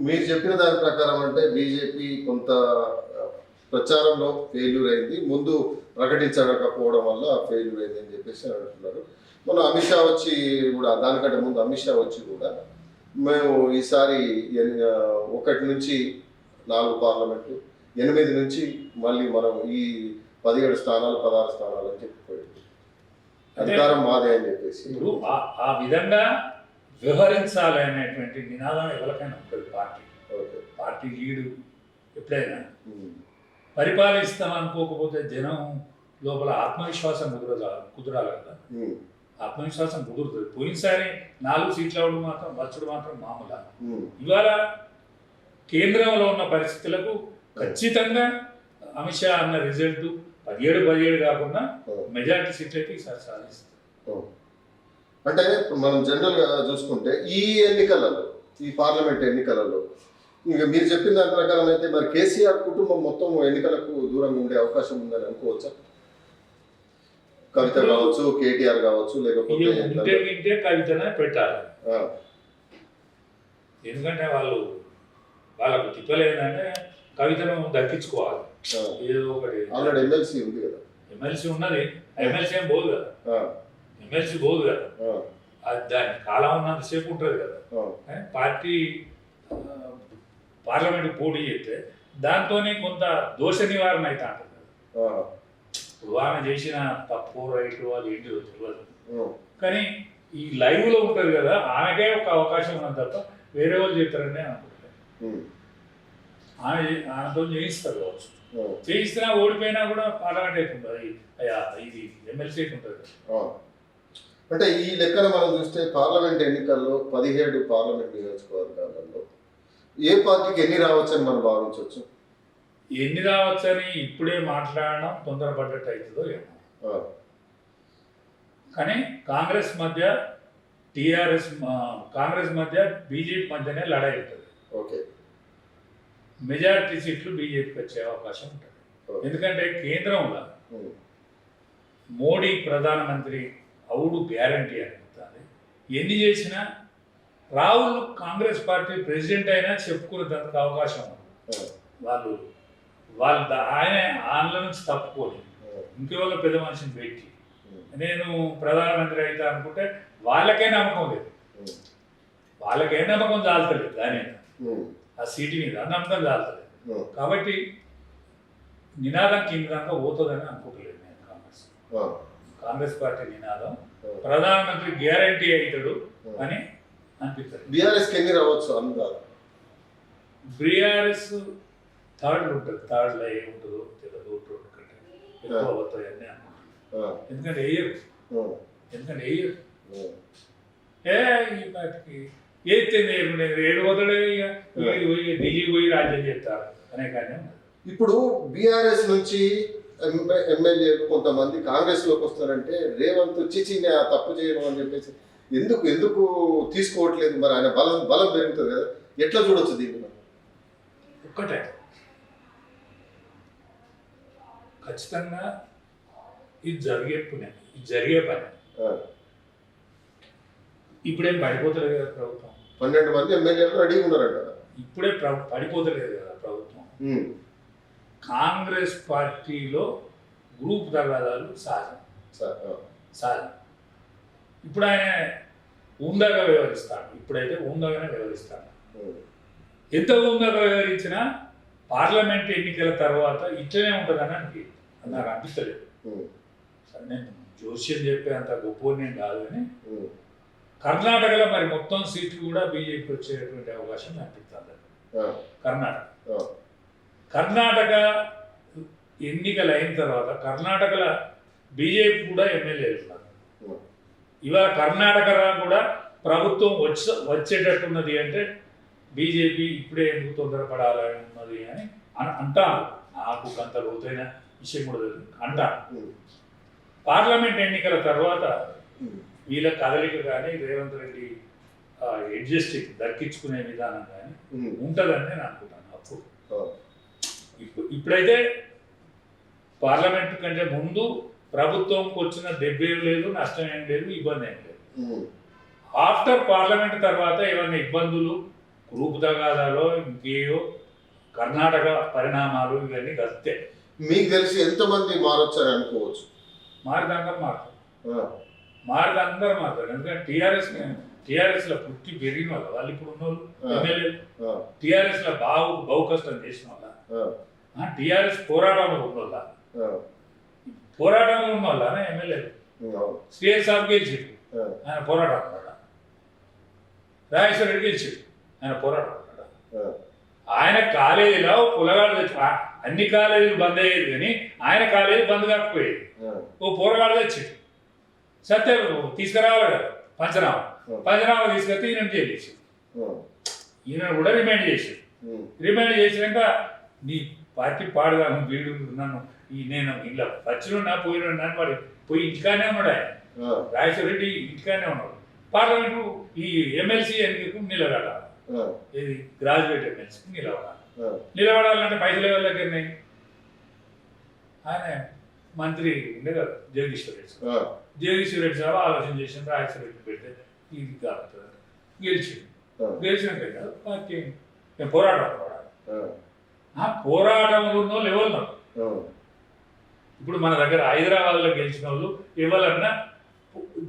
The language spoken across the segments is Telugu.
మీరు చెప్పిన దాని ప్రకారం అంటే బీజేపీ కొంత ప్రచారంలో ఫెయిల్యూర్ అయింది, ముందు ప్రకటించకపోవడం వల్ల ఫెయిల్యూర్ అయింది అని చెప్పేసి అంటున్నారు. మన అమిత్ షా వచ్చి కూడా, దానికంటే ముందు అమిత్ షా వచ్చి కూడా మేము ఈసారి 1 నుంచి 4 పార్లమెంటు, 8 నుంచి మళ్ళీ మనం ఈ 17 స్థానాలు 16 స్థానాలు అని చెప్పిపోయింది, అధికారం మాదే అని చెప్పేసి. ఇప్పుడు ఆ విధంగా వ్యవహరించాలి అనేటువంటి నినాదం ఎవరికైనా ఉంటుంది. పార్టీ లీడు ఎప్పుడైనా పరిపాలిస్తాం అనుకోకపోతే జనం లోపల ఆత్మవిశ్వాసం కుదరాలి కదా. ఆత్మవిశ్వాసం కుదురుతుంది. పోయినసారి 4 సీట్లు వచ్చుడు మాత్రం మామూలు. ఇవాళ కేంద్రంలో ఉన్న పరిస్థితులకు ఖచ్చితంగా అమిత్ షా అన్న రిజల్ట్ 17 కాకుండా మెజారిటీ సీట్లు అయితే ఈసారి సాధిస్తారు. అంటే మనం జనరల్గా చూసుకుంటే ఈ ఎన్నికలలో, ఈ పార్లమెంట్ ఎన్నికలలో ఇంకా మీరు చెప్పిన దాని ప్రకారం అయితే మరి కేసీఆర్ కుటుంబం మొత్తం ఎన్నికలకు దూరంగా ఉండే అవకాశం ఉందని అనుకోవచ్చా? కవిత కావచ్చు, కేటీఆర్ కావచ్చు, లేకపోతే కవితనే పెట్టాలి. ఎందుకంటే వాళ్ళకు తిప్పలేదంటే కవితను దక్కించుకోవాలి. ఏదో ఒకటి ఆల్రెడీ ఎమ్మెల్సీ ఉంది కదా, ఎమ్మెల్సీ ఉన్నది. ఎమ్మెల్సీ ఏం పోదు కదా, ఎమ్మెల్సీ పోదు కదా, అది దాని కాలం ఉన్నంతసేపు ఉంటుంది కదా. పార్టీ పార్లమెంట్ పోటీ చేస్తే దాంతో కొంత దోష నివారణ అయితే అంటుంది కదా. ఇప్పుడు ఆమె చేసిన తప్పు రైటు అది ఏంటి తెలియదు, కానీ ఈ లైవ్లో ఉంటుంది కదా, ఆమెకే ఒక అవకాశం ఉన్నది తప్ప వేరే వాళ్ళు చేస్తారని అనుకుంటారు. ఆమెతో చేయిస్తారు కావచ్చు, చేయిస్తున్నా ఓడిపోయినా కూడా పార్లమెంట్ అవుతుంది, అయ్యా ఇది ఎమ్మెల్సీ ఉంటుంది. అంటే ఈ లెక్కన మనం చూస్తే పార్లమెంట్ ఎన్నికల్లో 17 పార్లమెంట్ నియోజకవర్గాలలో ఏ పార్టీకి ఎన్ని రావచ్చని మనం భావించవచ్చు? ఎన్ని రావచ్చని ఇప్పుడే మాట్లాడడం తొందరపడ్డట్టు అవుతుందో ఏమో. కానీ కాంగ్రెస్ మధ్య టీఆర్ఎస్, కాంగ్రెస్ మధ్య బీజేపీ మధ్యనే లడాయి ఉంటుంది. ఓకే, మెజారిటీ సీట్లు బీజేపీకి వచ్చే అవకాశం ఉంటుంది. ఎందుకంటే కేంద్రంలో మోడీ ప్రధానమంత్రి అవుడు గ్యారంటీ అనుకుంటుంది. ఎన్ని చేసినా రాహుల్ కాంగ్రెస్ పార్టీ ప్రెసిడెంట్ అయినా చెప్పుకునేందుకు అవకాశం ఉంది. వాళ్ళు ఆయన ఆంధ్ర నుంచి తప్పుకొని ఇంకెవరో పెద్ద మనిషిని పెట్టి నేను ప్రధానమంత్రి అయితే అనుకుంటే వాళ్ళకే నమ్మకం లేదు, వాళ్ళకే నమ్మకం చాలతలేదు, దాని ఆ సీటు మీద నమ్మకం చాలతలేదు. కాబట్టి నినాదం కిందంగా పోతుందని అనుకుంటలేదు నేను. కాంగ్రెస్ పార్టీ నినాదం ప్రధానమంత్రి గ్యారంటీ అవుతాడు అని అనిపిస్తుంది. బీఆర్ఎస్కి ఎన్ని రావచ్చు అందాలు? బీఆర్ఎస్ థర్డ్ ఉంటుంది, థర్డ్లో ఏముంటుందో తెలియదు, 2 కంటే ఎక్కువ అవుతాయని అనుకుంటున్నాను. ఎందుకంటే వేయరు ఈ పార్టీకి ఏతే ఏడు పోతాడే, ఢిల్లీ పోయి రాజ్యం చెప్తారు అనే కానీ. ఇప్పుడు బీఆర్ఎస్ నుంచి ఎమ్మెల్యేలు కొంతమంది కాంగ్రెస్లోకి వస్తారంటే రేవంత్ చిచి తప్పు చేయడం అని చెప్పేసి ఎందుకు తీసుకోవట్లేదు? మరి ఆయన బలం పెరుగుతుంది కదా, ఎట్లా చూడొచ్చు దీన్ని? ఒక్కటే ఖచ్చితంగా ఇది జరిగే పని. ఇప్పుడేం పడిపోతలేదు కదా ప్రభుత్వం. 12 మంది ఎమ్మెల్యేలు రెడీగా ఉన్నారంట. ఇప్పుడే పడిపోతలేదు కదా ప్రభుత్వం. కాంగ్రెస్ పార్టీలో గ్రూప్ తగాదాలు సహజం. ఇప్పుడు ఆయన ఉందాగా వ్యవహరిస్తాడు, ఇప్పుడైతే ఉందాగానే వ్యవహరిస్తాడు. ఎంత ఉందాగా వ్యవహరించినా పార్లమెంట్ ఎన్నికల తర్వాత ఇట్లనే ఉంటుందని నాకు అనిపిస్తలేదు. సరే, నేను జోస్యం చెప్పే అంత గొప్ప నేను కాదు, కానీ కర్ణాటకలో మరి మొత్తం సీట్లు కూడా బీజేపీ వచ్చేటువంటి అవకాశం అనిపిస్తుంది. కర్ణాటక ఎన్నికలు అయిన తర్వాత కర్ణాటకలో బీజేపీ కూడా ఎమ్మెల్యేలు ఉన్నారు. ఇవాళ కర్ణాటక కూడా ప్రభుత్వం వచ్చేటట్టున్నది అంటే బీజేపీ ఇప్పుడే ఎందుకు తొందరపడాలని ఉన్నది అని అంటాను. నాకు కొంత లోతైన విషయం కూడా అంటాను. పార్లమెంట్ ఎన్నికల తర్వాత వీళ్ళ కదలిక కానీ రేవంత్ రెడ్డి అడ్జస్టింగ్ దక్కించుకునే విధానం కానీ ఉంటుందని నేను అనుకుంటాను. అప్పుడు ఇప్పుడైతే పార్లమెంట్ కంటే ముందు ప్రభుత్వంకి వచ్చిన దెబ్బ ఏం లేదు, నష్టం ఏం లేదు, ఇబ్బంది ఏం లేదు. ఆఫ్టర్ పార్లమెంట్ తర్వాత ఏమైనా ఇబ్బందులు గ్రూప్ తగాదాలో ఇంకేయో కర్ణాటక పరిణామాలు ఇవన్నీ గస్తే. మీకు తెలిసి ఎంతమంది మారొచ్చని అనుకోవచ్చు? మారిదందరూ మారుతారు, ఆ, అందరూ మారుతారు. ఎందుకంటే టీఆర్ఎస్లో పుట్టి పెరిగిన వాళ్ళు ఇప్పుడు ఉన్నోళ్ళు ఎమ్మెల్యేలు, ఆ, టీఆర్ఎస్లో బహు కష్టం చేసిన వాళ్ళ, ఆ, టీఆర్ఎస్ పోరాటంలో ఉన్నోళ్ళ, ఆ, పోరాటంలో ఉన్న వాళ్ళ ఎమ్మెల్యేలు. అవును. సిఎస్ సాబ్ గెలిచిండు, ఆ, ఆయన పోరాటం ఉన్నాడు. రాజేశ్వర రెడ్డి గెలిచిండు, ఆయన పోరాటం ఉన్నాడు. ఆ, ఆయన కాలేజీలో పులగాడు తెచ్చి అన్ని కాలేజీలు బంద్ అయ్యేది కానీ ఆయన కాలేజీ బంద్ కాకపోయేది. ఆ, ఓ పోరగాడు తెచ్చిండు, సత్యం తీసుకురావాలి కదా పంచనామా తీసుకొస్తే ఈయన జైలు చేసి, ఆ, ఈయన కూడా రిమైండ్ చేసి, ఉమ్, రిమైండ్ చేసినాక నీ పార్టీ పాడుగా వీడు నన్ను నేను ఇలా పచ్చినున్నా పోయినా వాడు పోయి ఇంటికానే ఉన్నాడు. ఆయన ఆ, రాజేశ్వర రెడ్డి ఇంటికానే ఉన్నాడు. పార్లమెంటు ఈ ఎమ్మెల్సీ ఎన్నికకు నిలబడాలి, ఆ, ఇది గ్రాడ్యుయేట్ ఎమ్మెల్సీకి నిలబడాలి. ఆ, నిలబడాలంటే పైసలు ఎవరి దగ్గర ఉన్నాయి? ఆయన మంత్రి ఉండే కదా జగదీశ్వర్ రెడ్డి సార్. ఆ, జగదీశ్వర్ రెడ్డి సార్ ఆలోచన చేసిన రాజేశ్వర రెడ్డి పెడితే ఇది కాదు గెలిచింది. గెలిచినాక కాదు పార్టీ నేను పోరాటం ఆ, పోరాటంలో ఉన్న వాళ్ళు ఎవరు ఆ, ఇప్పుడు మన దగ్గర హైదరాబాద్లో గెలిచిన వాళ్ళు ఎవరన్నా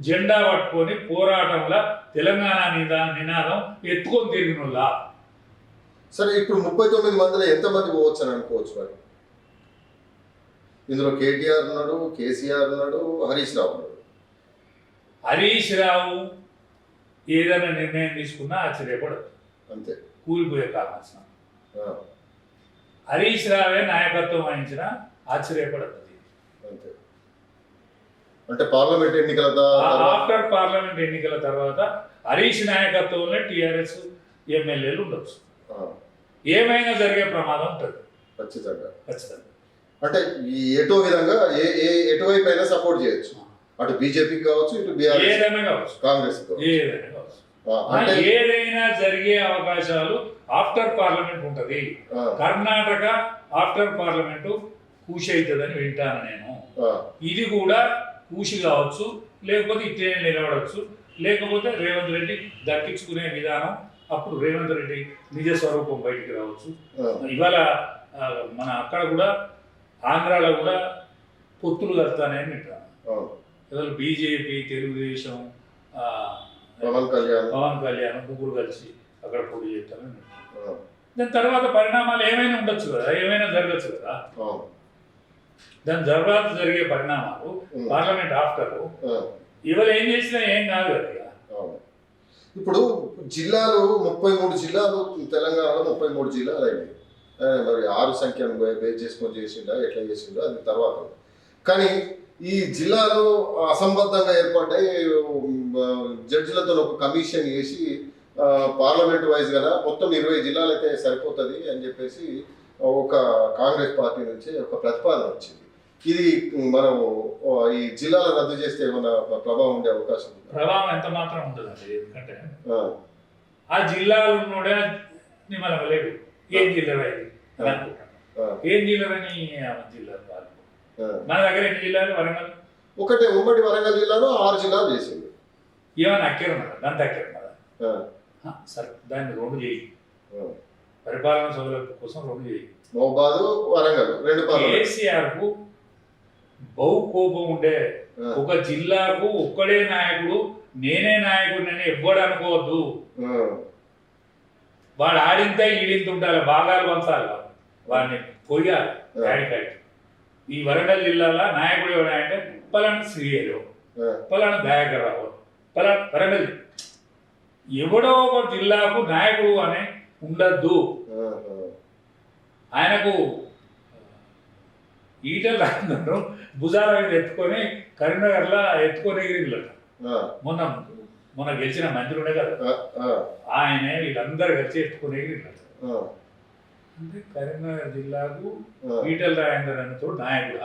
జెండా పట్టుకొని పోరాటంలో తెలంగాణ నినాదం ఎత్తుకొని తిరిగిన వాళ్ళ. సరే ఇప్పుడు 39 మందిలో ఎంతమంది పోవచ్చు అని అనుకోవచ్చు మరి? ఇందులో కేటీఆర్ ఉన్నాడు, కేసీఆర్ ఉన్నాడు, హరీష్ రావు ఉన్నాడు. హరీష్ రావు ఏదైనా నిర్ణయం తీసుకున్నా ఆశ్చర్యపడదు, అంతే. కూలిపోయే కావాల్సిన. ఆ, హరీష్ రావే నాయకత్వం వహించినా ఆశ్చర్యపడదు. అంతే. అంటే పార్లమెంట్ ఎన్నికల ఆఫ్టర్ పార్లమెంట్ ఎన్నికల తర్వాత హరీష్ నాయకత్వంలో టీఆర్ఎస్ ఎమ్మెల్యేలు ఉండొచ్చు. ఏమైనా జరిగే ప్రమాదం ఉంటుంది ఖచ్చితంగా. ఖచ్చితంగా. అంటే ఈ ఎటో విధంగా ఎటువైపు అయినా సపోర్ట్ చేయొచ్చు. అటు బీజేపీకి కావచ్చు, ఇటు బీఆర్ఎస్ ఏదైనా కావచ్చు, కాంగ్రెస్ ఏదైనా కావచ్చు. అంటే ఏదైనా జరిగే అవకాశాలు ఆఫ్టర్ పార్లమెంట్ ఉంటది. కర్ణాటక ఆఫ్టర్ పార్లమెంట్ కూషి అవుతుందని వింటాను నేను. ఇది కూడా కూషి కావచ్చు, లేకపోతే ఇట్టే నిలబడవచ్చు, లేకపోతే రేవంత్ రెడ్డి దక్కించుకునే విధానం అప్పుడు రేవంత్ రెడ్డి నిజ స్వరూపం బయటికి రావచ్చు. ఇవాళ మన అక్కడ కూడా ఆంధ్రాలో కూడా పొత్తులు కడతానని వింటాను. ఇవాళ బీజేపీ, తెలుగుదేశం, పవన్ కళ్యాణ్ ముగ్గురు కలిసి అక్కడ పోటీ చేస్తానని వింటాను. దాని తర్వాత పరిణామాలు ఏమైనా ఉండొచ్చు కదా, ఏమైనా జరగచ్చు కదా. దాని తర్వాత జరిగే పరిణామాలు పార్లమెంట్ ఆఫ్టర్ ఇవాళ ఏం చేసినా ఏం కాదు కదా. ఇప్పుడు జిల్లాలు 33 జిల్లాలు, తెలంగాణలో 33 జిల్లాలు అయింది. మరి 6 సంఖ్యను బేస్ చేసుకొని చేసిండా, ఎట్లా చేసిండో అది తర్వాత. కానీ ఈ జిల్లాలు అసంబద్ధంగా ఏర్పడ్డాయి. జడ్జిలతో ఒక కమిషన్ వేసి పార్లమెంట్ వైజ్ గా మొత్తం 20 జిల్లాలు అయితే సరిపోతుంది అని చెప్పేసి ఒక కాంగ్రెస్ పార్టీ నుంచి ఒక ప్రతిపాదన వచ్చింది. ఇది మనం ఈ జిల్లాల రద్దు చేస్తే ఏమైనా ప్రభావం ఉండే అవకాశం ఉంది? ప్రభావం ఎంత మాత్రం ఉండదండి. ఎందుకంటే ఆ జిల్లాలు ఉన్నోడే నిమ్మలం లేడు. ఏం జిల్లా ఇది అని అనుకుంటాను. ఏం జిల్లాలని జిల్లా మన దగ్గర ఎన్ని జిల్లాలు? వరంగల్ ఒకటే. ఉమ్మడి వరంగల్ జిల్లాలో 6 జిల్లాలు చేసింది. ఏమైనా అక్కేరున్నదా? దాంతో అక్కేరున్నదా? సరే, దాన్ని 2 చేయి. పరిపాలన సౌలభ్యం కోసం 2 చేయి. మహబాద్, వరంగల్ 2. కేసీఆర్ కు బహు కోపం ఉండే. ఒక జిల్లాకు ఒక్కడే నాయకుడు, నేనే నాయకుడు అని ఎవ్వడు అనుకోవద్దు. వాడు ఆడింత ఈడింత ఉండాలి, భాగాలు పంచాలి, వాడిని కొయ్యాలి. డాడికాడి ఈ వరంగల్ జిల్లాలో నాయకుడు ఎవడంటే పలానా శ్రీహరి, పలానా దయాకర్రావు, పలానా వరంగల్. ఎవడో ఒక జిల్లాకు నాయకుడు అనే ఉండద్దు. ఆయనకు ఈటలు రాను భుజాల మీద ఎత్తుకొని కరీంనగర్లో ఎత్తుకొని ఎగిరిల్లట. మొన్న గెలిచిన మంత్రి ఉండే కదా, ఆయనే వీళ్ళందరూ కలిసి ఎత్తుకొని ఎగిరిల్లట. అంటే కరీంనగర్ జిల్లాకు ఈటల రాజేందర్ అన్నతో నాయకుడు.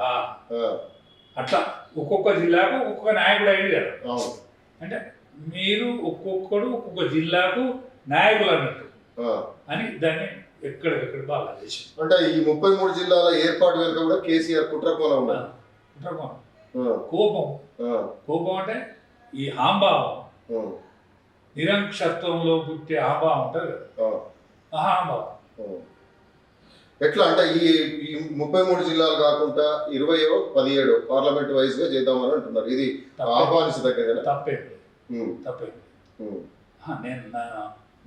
అట్లా ఒక్కొక్క జిల్లాకు ఒక్కొక్క నాయకుడు అయింది కదా. అంటే మీరు ఒక్కొక్కడు ఒక్కొక్క జిల్లాకు నాయకులు అన్నట్టు అని దాన్ని ఎక్కడికక్కడ బాగా చేసి. అంటే ఈ 33 జిల్లాల ఏర్పాటు వెనుక కూడా కేసీఆర్ కుట్రకోణం ఉన్నది. కుట్రకోణం, కోపం అంటే ఈ హాంభావం. నిరంకుశత్వంలో పుట్టే అహంభావం ఉంటుంది కదా, అహంభావం. ఎట్లా అంటే ఈ 33 జిల్లాలు కాకుండా 20-17 పార్లమెంట్ వైజ్ గా చేద్దామని అంటున్నారు. ఇది ఆహ్వానించదగ్గదేనా? తప్పేంటి తప్పేంటి.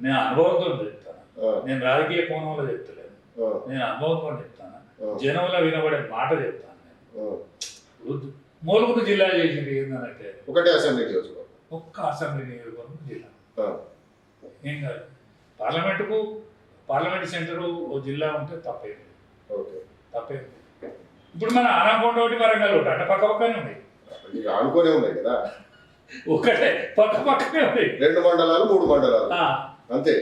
నేను అనుభవంతో చెప్తాను, నేను రాజకీయ కోణంలో చెప్తలేను, నేను అనుభవంతో చెప్తాను, జనంలో వినబడే మాట చెప్తాను. నేను మూలుగురు జిల్లా చేసింది ఏంటంటే ఒకటే అసెంబ్లీ నియోజకవర్గం, ఒక్క అసెంబ్లీ నియోజకవర్గం జిల్లా ఏం కాదు. పార్లమెంట్ సెంటర్ ఓ జిల్లా ఉంటే తప్పేది, తప్పేది. ఇప్పుడు మన అనకొండ ఒకటి, వరంగల్ ఒకటి అంటే పక్క పక్కనే ఉన్నాయి, ఆనుకోనే ఉన్నాయి కదా, ఒకటే పక్క పక్కనే ఉన్నాయి, 2 మండలాలు 3 మండలాలు అంతే.